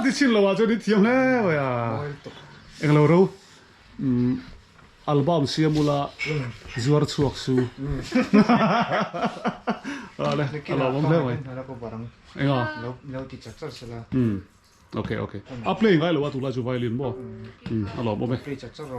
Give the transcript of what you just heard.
ที่ชินแล้วว่าจะได้เทียมแล้วอ่ะเอ็งเรารู้อัลบั้มเสียมูลาจวดสวกซูอะไรอัลบั้มเรื่องอะไรเอ็งอ่ะแล้วติดจัดๆละโอเคอัพเพลงไงหรือว่าตุลาจูไวลินบ่อัลบั้มบ่ไหมเพลงจัดๆเรา